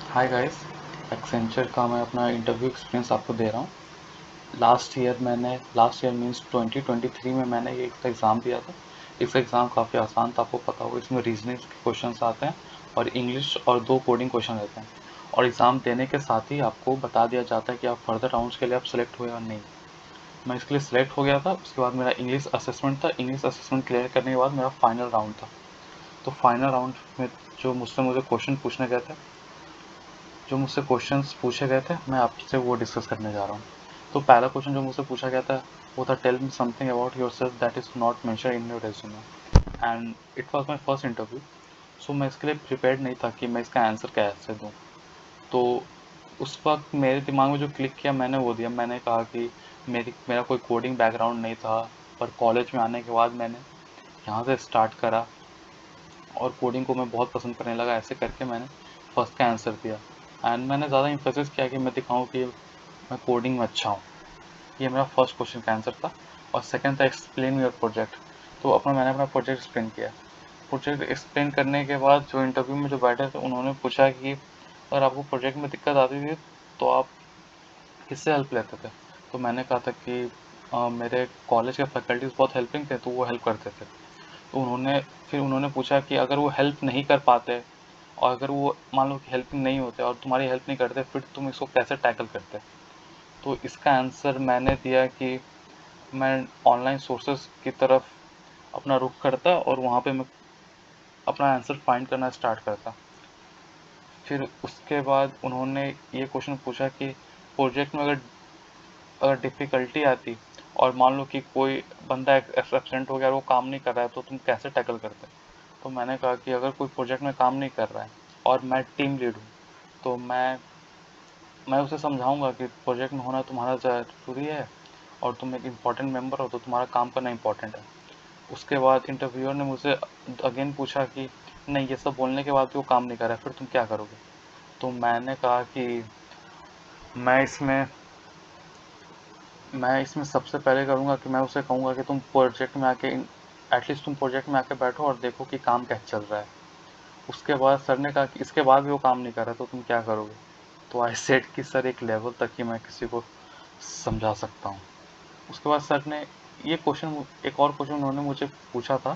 Hi guys. Accenture का मैं अपना इंटरव्यू एक्सपीरियंस आपको दे रहा हूँ। लास्ट ईयर मीन्स 2023 में मैंने ये एक एग्ज़ाम दिया था। इस एग्ज़ाम काफ़ी आसान था, आपको पता होगा। इसमें रीजनिंग के क्वेश्चंस आते हैं और इंग्लिश और 2 कोडिंग क्वेश्चन रहते हैं। और एग्ज़ाम देने के साथ ही आपको बता दिया जाता है कि आप फर्दर राउंड्स के लिए आप सेलेक्ट हुए या नहीं। मैं इसके लिए सिलेक्ट हो गया था। उसके बाद मेरा इंग्लिश असेसमेंट था। इंग्लिश असेसमेंट क्लियर करने के बाद मेरा फाइनल राउंड था। तो फाइनल राउंड में जो मुझे क्वेश्चन पूछने गए थे, जो मुझसे क्वेश्चंस पूछे गए थे, मैं आपसे वो डिस्कस करने जा रहा हूँ। तो पहला क्वेश्चन जो मुझसे पूछा गया था वो था, tell me something about yourself that is not mention in your resume. And it was my first interview. So मैं इसके लिए प्रिपेयर्ड नहीं था कि मैं इसका आंसर कैसे दूँ। तो उस वक्त मेरे दिमाग में जो क्लिक किया मैंने वो दिया। मैंने कहा कि मेरा कोई कोडिंग बैकग्राउंड नहीं था, पर कॉलेज में आने के बाद मैंने यहाँ से स्टार्ट करा और कोडिंग को मैं बहुत पसंद करने लगा। ऐसे करके मैंने फर्स्ट का आंसर दिया। एंड मैंने ज़्यादा इम्फेसिस किया कि मैं दिखाऊं कि मैं कोडिंग में अच्छा हूँ। ये मेरा फर्स्ट क्वेश्चन का आंसर था। और सेकंड था, एक्सप्लेन योर प्रोजेक्ट। तो मैंने अपना प्रोजेक्ट एक्सप्लेन किया। प्रोजेक्ट एक्सप्लेन करने के बाद जो इंटरव्यू में जो बैठे थे उन्होंने पूछा कि अगर आपको प्रोजेक्ट में दिक्कत आती थी तो आप किससे हेल्प लेते थे। तो मैंने कहा था कि मेरे कॉलेज के फैकल्टीज बहुत हेल्पिंग थे, तो वो हेल्प करते थे। तो उन्होंने पूछा कि अगर वो हेल्प नहीं कर पाते और अगर वो मान लो कि हेल्पिंग नहीं होते और तुम्हारी हेल्प नहीं करते, फिर तुम इसको कैसे टैकल करते। तो इसका आंसर मैंने दिया कि मैं ऑनलाइन सोर्सेज की तरफ अपना रुख करता और वहाँ पे मैं अपना आंसर फाइंड करना स्टार्ट करता। फिर उसके बाद उन्होंने ये क्वेश्चन पूछा कि प्रोजेक्ट में अगर अगर डिफ़िकल्टी आती और मान लो कि कोई बंदा एब्सेंट हो गया और वो काम नहीं कर रहा है, तो तुम कैसे टैकल करते। तो मैंने कहा कि अगर कोई प्रोजेक्ट में काम नहीं कर रहा है और मैं टीम लीड हूँ, तो मैं उसे समझाऊंगा कि प्रोजेक्ट में होना तुम्हारा ज़रूरी है और तुम एक इम्पॉर्टेंट मेंबर हो, तो तुम्हारा काम करना इम्पॉर्टेंट है। उसके बाद इंटरव्यूअर ने मुझसे अगेन पूछा कि नहीं, ये सब बोलने के बाद भी वो काम नहीं कर रहा है, फिर तुम क्या करोगे। तो मैंने कहा कि मैं इसमें मैं इसमें सबसे पहले करूँगा कि मैं उसे कहूँगा कि तुम प्रोजेक्ट में आके एटलीस्ट तुम प्रोजेक्ट में आके बैठो और देखो कि काम कैसे चल रहा है। उसके बाद सर ने कहा कि इसके बाद भी वो काम नहीं कर रहा, तो तुम क्या करोगे। तो आई सेड कि सर, एक लेवल तक ही मैं किसी को समझा सकता हूँ। उसके बाद सर ने एक और क्वेश्चन उन्होंने मुझे पूछा था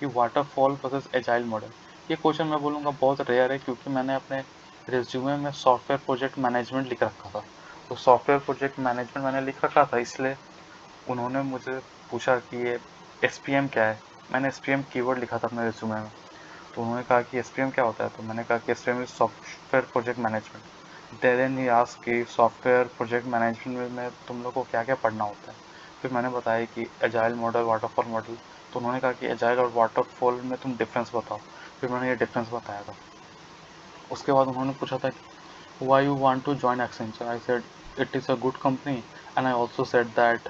कि वाटरफॉल वर्सेस एजाइल मॉडल। ये क्वेश्चन मैं बोलूँगा बहुत रेयर है, क्योंकि मैंने अपने रिज्यूमे में सॉफ्टवेयर प्रोजेक्ट मैनेजमेंट लिख रखा था। तो सॉफ्टवेयर प्रोजेक्ट मैनेजमेंट मैंने लिख रखा था, इसलिए उन्होंने मुझे पूछा कि ये एस क्या है। मैंने एस कीवर्ड लिखा था अपने रिज्यूमे में। तो उन्होंने कहा कि एस क्या होता है। तो मैंने कहा कि एस is software project management. Then he asked कि सॉफ्टवेयर प्रोजेक्ट मैनेजमेंट में तुम लोग को क्या क्या पढ़ना होता है। फिर मैंने बताया कि एजाइल मॉडल, वाटरफॉल मॉडल। तो उन्होंने कहा कि एजाइल और वाटरफॉल में तुम डिफरेंस बताओ। फिर मैंने ये डिफरेंस बताया था। उसके बाद उन्होंने पूछा था कि why you want to join Accenture. I said it is a good company. And I also said that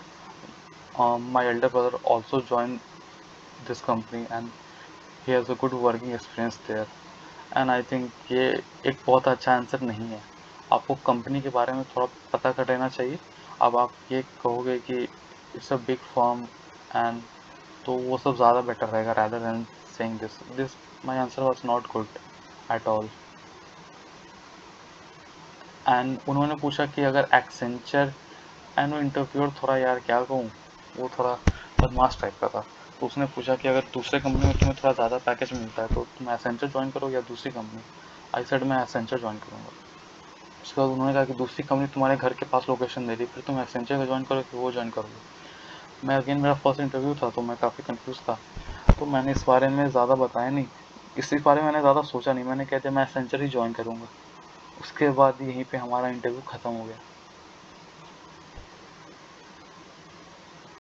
my elder brother also joined this company and he has a good working experience there. And I think ये एक बहुत अच्छा answer नहीं है। आपको company के बारे में थोड़ा पता कर लेना चाहिए। अब आप ये कहोगे कि it's a big firm and, तो वो सब ज़्यादा बेटर रहेगा rather than saying this my answer was not good at all. And उन्होंने पूछा कि अगर एक्सेंचर, एंड वो इंटरव्यूअर थोड़ा, यार क्या कहूँ, वो थोड़ा बदमाश टाइप का था। तो उसने पूछा कि अगर दूसरे कंपनी में तुम्हें थोड़ा ज़्यादा पैकेज मिलता है तो तुम एसेंचर ज्वाइन करोगे या दूसरी कंपनी। आई सेड मैं एसेंचर ज्वाइन करूँगा। उसके बाद उन्होंने कहा कि दूसरी कंपनी तुम्हारे घर के पास लोकेशन दे दी, फिर तुम एसेंचर का ज्वाइन करोगे कि वो ज्वाइन करोगे। मैं अगेन, मेरा फर्स्ट इंटरव्यू था तो मैं काफ़ी कंफ्यूज था। तो मैंने इस बारे में ज़्यादा बताया नहीं, इसी बारे में मैंने ज़्यादा सोचा नहीं। मैंने कह दिया मैं एसेंचर ही ज्वाइन करूँगा। उसके बाद यहीं पे हमारा इंटरव्यू ख़त्म हो गया।